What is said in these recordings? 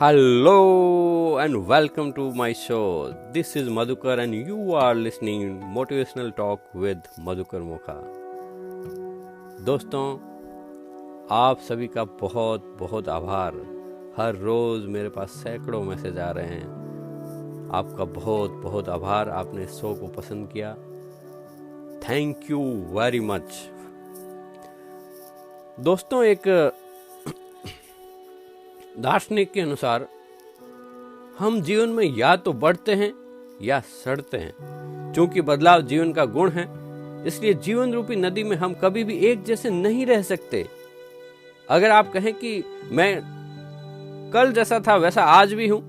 Hello and welcome to my show. This is Madhukar and you are listening Motivational Talk with Madhukar Mokha. दोस्तों, आप सभी का बहुत बहुत आभार। हर रोज़ मेरे पास सैकड़ों मैसेज आ रहे हैं। आपका बहुत बहुत आभार, आपने शो को पसंद किया। Thank you very much. दोस्तों, एक दार्शनिक के अनुसार हम जीवन में या तो बढ़ते हैं या सड़ते हैं। क्योंकि बदलाव जीवन का गुण है, इसलिए जीवन रूपी नदी में हम कभी भी एक जैसे नहीं रह सकते। अगर आप कहें कि मैं कल जैसा था वैसा आज भी हूं,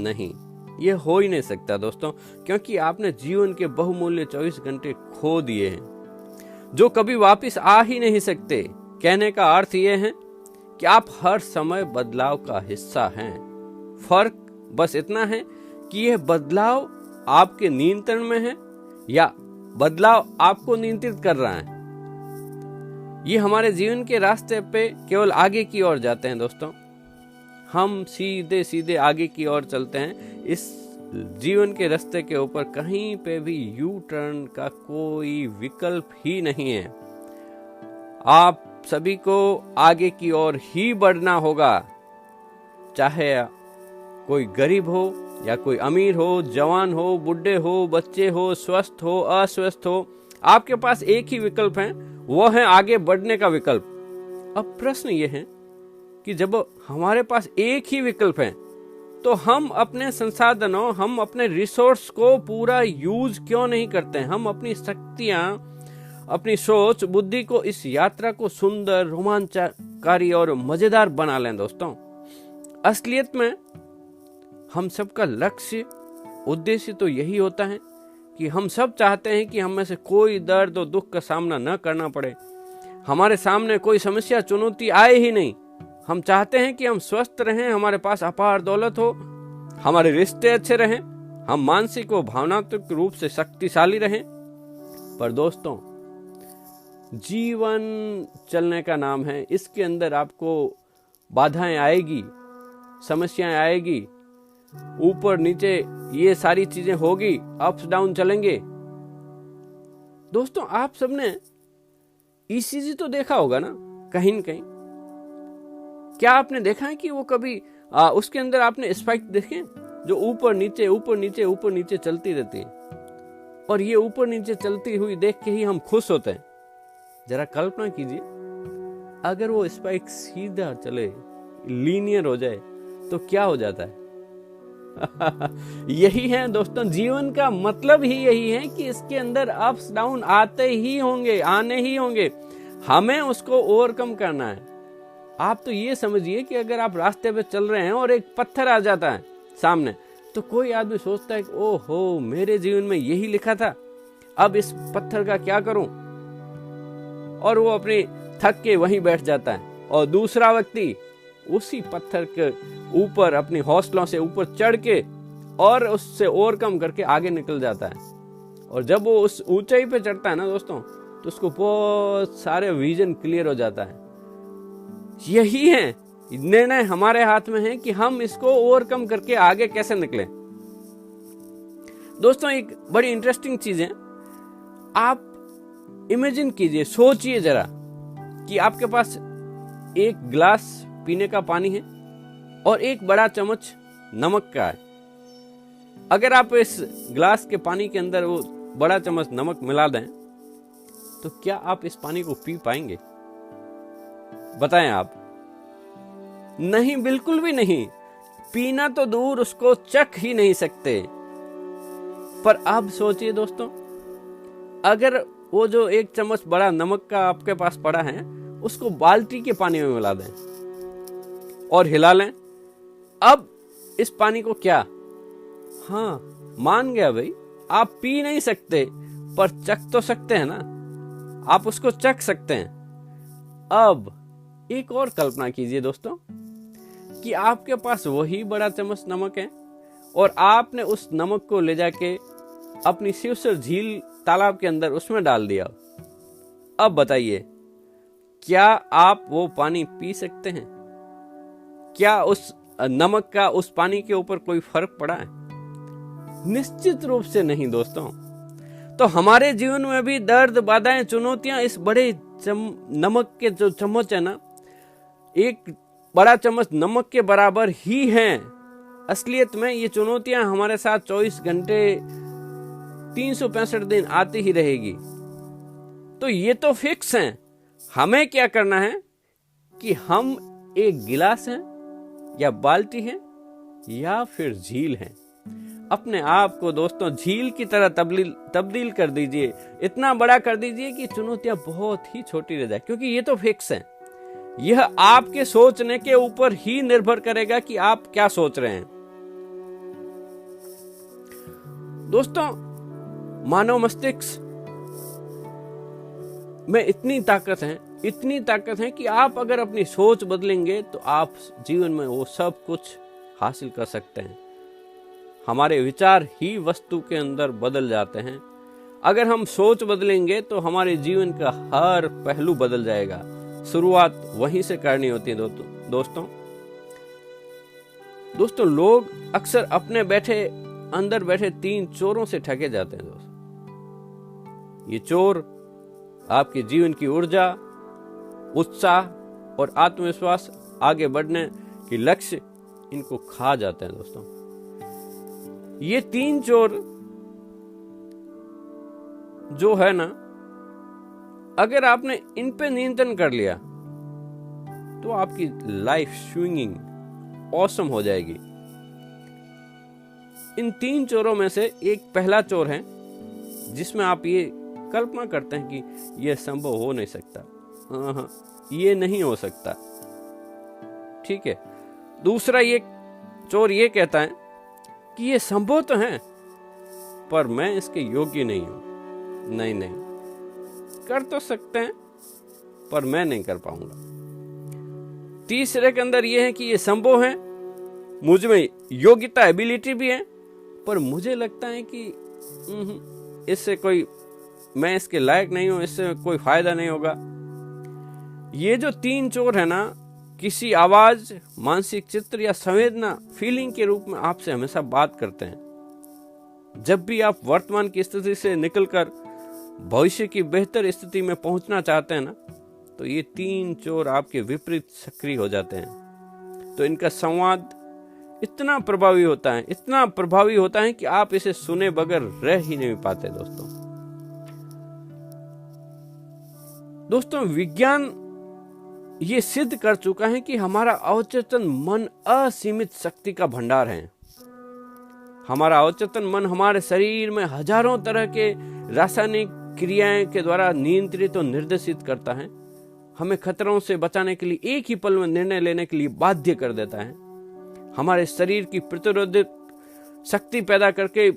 नहीं, ये हो ही नहीं सकता दोस्तों, क्योंकि आपने जीवन के बहुमूल्य 24 घंटे खो दिए हैं जो कभी वापस आ ही नहीं सकते। कहने का अर्थ यह है कि आप हर समय बदलाव का हिस्सा हैं। फर्क बस इतना है कि यह बदलाव आपके नियंत्रण में है या बदलाव आपको नियंत्रित कर रहा है। ये हमारे जीवन के रास्ते पे केवल आगे की ओर जाते हैं दोस्तों। हम सीधे सीधे आगे की ओर चलते हैं। इस जीवन के रास्ते के ऊपर कहीं पे भी यू टर्न का कोई विकल्प ही नहीं है। आप सभी को आगे की ओर ही बढ़ना होगा, चाहे कोई गरीब हो या कोई अमीर हो, जवान हो, बुढ़े हो, बच्चे हो, स्वस्थ हो, अस्वस्थ हो। आपके पास एक ही विकल्प है, वो है आगे बढ़ने का विकल्प। अब प्रश्न ये है कि जब हमारे पास एक ही विकल्प है तो हम अपने संसाधनों, हम अपने रिसोर्स को पूरा यूज क्यों नहीं करते हैं? हम अपनी शक्तियां, अपनी सोच, बुद्धि को इस यात्रा को सुंदर, रोमांचकारी और मजेदार बना लें दोस्तों। असलियत में हम सबका लक्ष्य, उद्देश्य तो यही होता है कि हम सब चाहते हैं कि हम में से कोई दर्द और दुख का सामना न करना पड़े, हमारे सामने कोई समस्या, चुनौती आए ही नहीं। हम चाहते हैं कि हम स्वस्थ रहें, हमारे पास अपार दौलत हो, हमारे रिश्ते अच्छे रहें, हम मानसिक व भावनात्मक रूप से शक्तिशाली रहें। पर दोस्तों, जीवन चलने का नाम है। इसके अंदर आपको बाधाएं आएगी, समस्याएं आएगी, ऊपर नीचे ये सारी चीजें होगी, अप्स डाउन चलेंगे। दोस्तों, आप सबने ईसीजी तो देखा होगा ना, कहीं न कहीं। क्या आपने देखा है कि वो कभी उसके अंदर आपने स्पाइक देखे जो ऊपर नीचे ऊपर नीचे ऊपर नीचे चलती रहती है? और ये ऊपर नीचे चलती हुई देख के ही हम खुश होते हैं। जरा कल्पना कीजिए, अगर वो स्पाइक सीधा चले, लीनियर हो जाए तो क्या हो जाता है? यही है दोस्तों, जीवन का मतलब ही यही है कि इसके अंदर अप्स डाउन आते ही होंगे, आने ही होंगे। हमें उसको ओवरकम करना है। आप तो ये समझिए कि अगर आप रास्ते पे चल रहे हैं और एक पत्थर आ जाता है सामने, तो कोई आदमी सोचता है कि ओहो, मेरे जीवन में यही लिखा था, अब इस पत्थर का क्या करूं? और वो अपनी थक के वहीं बैठ जाता है। और दूसरा व्यक्ति उसी पत्थर के ऊपर अपनी हौसलों से ऊपर चढ़ के और उससे ओवरकम करके आगे निकल जाता है। और जब वो उस ऊंचाई पे चढ़ता है ना दोस्तों, तो उसको बहुत सारे विजन क्लियर हो जाता है। यही है, निर्णय हमारे हाथ में है कि हम इसको ओवरकम करके आगे कैसे निकलें। दोस्तों, एक बड़ी इंटरेस्टिंग चीज है। आप इमेजिन कीजिए, सोचिए जरा कि आपके पास एक गिलास पीने का पानी है और एक बड़ा चम्मच नमक का है। अगर आप इस गिलास के पानी के अंदर वो बड़ा चम्मच नमक मिला दें, तो क्या आप इस पानी को पी पाएंगे? बताएं आप। नहीं, बिल्कुल भी नहीं। पीना तो दूर, उसको चख ही नहीं सकते। पर अब सोचिए दोस्तों, अगर वो जो एक चम्मच बड़ा नमक का आपके पास पड़ा है, उसको बाल्टी के पानी में मिला दें और हिला लें। अब इस पानी को क्या, हाँ, मान गया भाई, आप पी नहीं सकते पर चख तो सकते हैं ना, आप उसको चख सकते हैं। अब एक और कल्पना कीजिए दोस्तों कि आपके पास वही बड़ा चम्मच नमक है और आपने उस नमक को ले जाके अपनी शिवसर झील, तालाब के अंदर उसमें डाल दिया। अब बताइए, क्या आप वो पानी पी सकते हैं? क्या उस नमक का उस पानी के ऊपर कोई फर्क पड़ा है? निश्चित रूप से नहीं दोस्तों। तो हमारे जीवन में भी दर्द, बाधाएं, चुनौतियां इस बड़े नमक के जो चम्मच है ना, एक बड़ा चम्मच नमक के बराबर ही हैं। असलियत में ये चुनौतियां हमारे साथ 24 घंटे 365 दिन आती ही रहेगी। तो ये तो फिक्स हैं। हमें क्या करना है कि हम एक गिलास हैं या बाल्टी हैं या फिर झील हैं। अपने आप को दोस्तों झील की तरह तब्दील कर दीजिए, इतना बड़ा कर दीजिए कि चुनौतियां बहुत ही छोटी रह जाए, क्योंकि ये तो फिक्स है। यह आपके सोचने के ऊपर ही निर्भर करेगा कि आप क्या सोच रहे हैं। दोस्तों, मानव मस्तिष्क में इतनी ताकत है कि आप अगर अपनी सोच बदलेंगे तो आप जीवन में वो सब कुछ हासिल कर सकते हैं। हमारे विचार ही वस्तु के अंदर बदल जाते हैं। अगर हम सोच बदलेंगे तो हमारे जीवन का हर पहलू बदल जाएगा। शुरुआत वहीं से करनी होती है दोस्तों। लोग अक्सर अपने अंदर बैठे 3 चोरों से ठगे जाते हैं दोस्तों। ये चोर आपके जीवन की ऊर्जा, उत्साह और आत्मविश्वास, आगे बढ़ने के लक्ष्य, इनको खा जाते हैं दोस्तों। ये 3 चोर जो है ना, अगर आपने इन पे नियंत्रण कर लिया तो आपकी लाइफ स्विंगिंग ऑसम हो जाएगी। इन 3 चोरों में से एक पहला चोर है जिसमें आप ये कल्पना करते हैं कि यह संभव हो नहीं सकता, ये नहीं हो सकता, ठीक है। दूसरा ये चोर ये कहता है कि ये संभव तो है पर मैं इसके योग्य नहीं हूं, नहीं कर तो सकते हैं पर मैं नहीं कर पाऊंगा। तीसरे के अंदर यह है कि ये संभव है, मुझ में योग्यता, एबिलिटी भी है, पर मुझे लगता है कि इससे मैं इसके लायक नहीं हूं, इससे कोई फायदा नहीं होगा। ये जो 3 चोर है ना, किसी आवाज, मानसिक चित्र या संवेदना, फीलिंग के रूप में आपसे हमेशा बात करते हैं। जब भी आप वर्तमान की स्थिति से निकलकर भविष्य की बेहतर स्थिति में पहुंचना चाहते हैं ना, तो ये 3 चोर आपके विपरीत सक्रिय हो जाते हैं। तो इनका संवाद इतना प्रभावी होता है कि आप इसे सुने बगैर रह ही नहीं पाते दोस्तों। विज्ञान ये सिद्ध कर चुका है कि हमारा अवचेतन मन असीमित शक्ति का भंडार है। हमारा अवचेतन मन हमारे शरीर में हजारों तरह के रासायनिक क्रियाएं के द्वारा नियंत्रित और निर्देशित करता है। हमें खतरों से बचाने के लिए एक ही पल में निर्णय लेने के लिए बाध्य कर देता है। हमारे शरीर की प्रतिरोधक शक्ति पैदा करके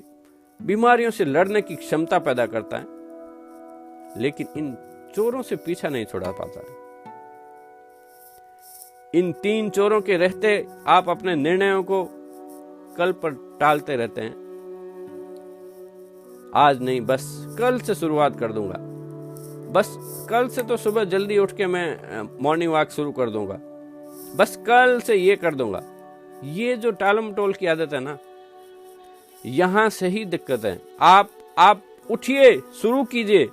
बीमारियों से लड़ने की क्षमता पैदा करता है, लेकिन इन चोरों से पीछा नहीं छुड़ा पाता है। इन 3 चोरों के रहते आप अपने निर्णयों को कल पर टालते रहते हैं। आज नहीं, बस कल से शुरुआत कर दूंगा, बस कल से तो सुबह जल्दी उठ के मैं मॉर्निंग वॉक शुरू कर दूंगा, बस कल से ये कर दूंगा। ये जो टालम टोल की आदत है ना, यहां से ही दिक्कत है। आप उठिए, शुरू कीजिए।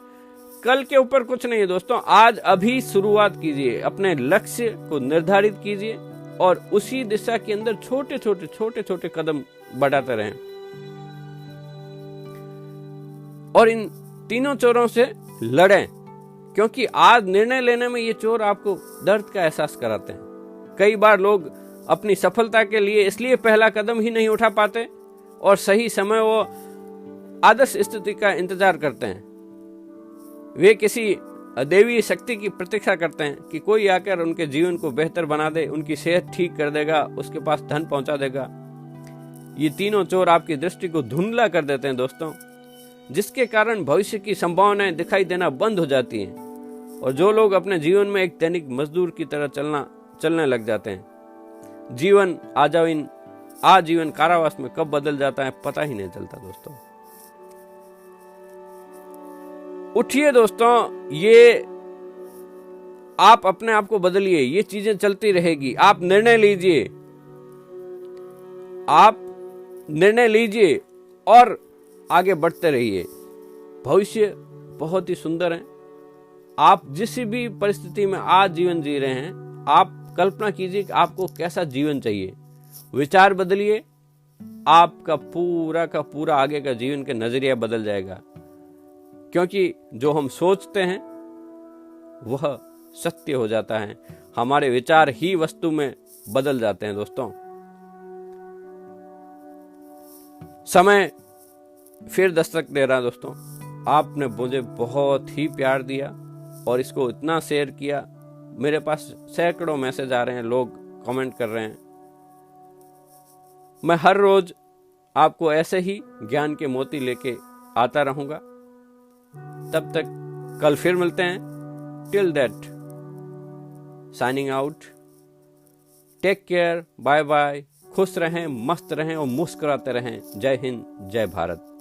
कल के ऊपर कुछ नहीं है दोस्तों, आज अभी शुरुआत कीजिए, अपने लक्ष्य को निर्धारित कीजिए और उसी दिशा के अंदर छोटे छोटे कदम बढ़ाते रहें और इन 3 चोरों से लड़ें, क्योंकि आज निर्णय लेने में ये चोर आपको दर्द का एहसास कराते हैं। कई बार लोग अपनी सफलता के लिए इसलिए पहला कदम ही नहीं उठा पाते और सही समय वो आदर्श स्थिति का इंतजार करते हैं। वे किसी दैवीय शक्ति की प्रतीक्षा करते हैं कि कोई आकर उनके जीवन को बेहतर बना दे, उनकी सेहत ठीक कर देगा, उसके पास धन पहुंचा देगा। ये 3 चोर आपकी दृष्टि को धुंधला कर देते हैं दोस्तों, जिसके कारण भविष्य की संभावनाएं दिखाई देना बंद हो जाती हैं और जो लोग अपने जीवन में एक दैनिक मजदूर की तरह चलने लग जाते हैं, जीवन आजीवन कारावास में कब बदल जाता है पता ही नहीं चलता दोस्तों। उठिए दोस्तों, ये आप अपने आप को बदलिए, ये चीजें चलती रहेगी। आप निर्णय लीजिए, आप निर्णय लीजिए और आगे बढ़ते रहिए। भविष्य बहुत ही सुंदर है। आप जिस भी परिस्थिति में आज जीवन जी रहे हैं, आप कल्पना कीजिए कि आपको कैसा जीवन चाहिए। विचार बदलिए, आपका पूरा का पूरा आगे का जीवन का नजरिया बदल जाएगा, क्योंकि जो हम सोचते हैं वह सत्य हो जाता है। हमारे विचार ही वस्तु में बदल जाते हैं। दोस्तों, समय फिर दस्तक दे रहा है। दोस्तों, आपने मुझे बहुत ही प्यार दिया और इसको इतना शेयर किया। मेरे पास सैकड़ों मैसेज आ रहे हैं, लोग कमेंट कर रहे हैं। मैं हर रोज आपको ऐसे ही ज्ञान के मोती लेके आता रहूंगा। तब तक कल फिर मिलते हैं। Till that, signing out. Take care, bye bye. खुश रहें, मस्त रहें और मुस्कुराते रहें। जय हिंद, जय भारत।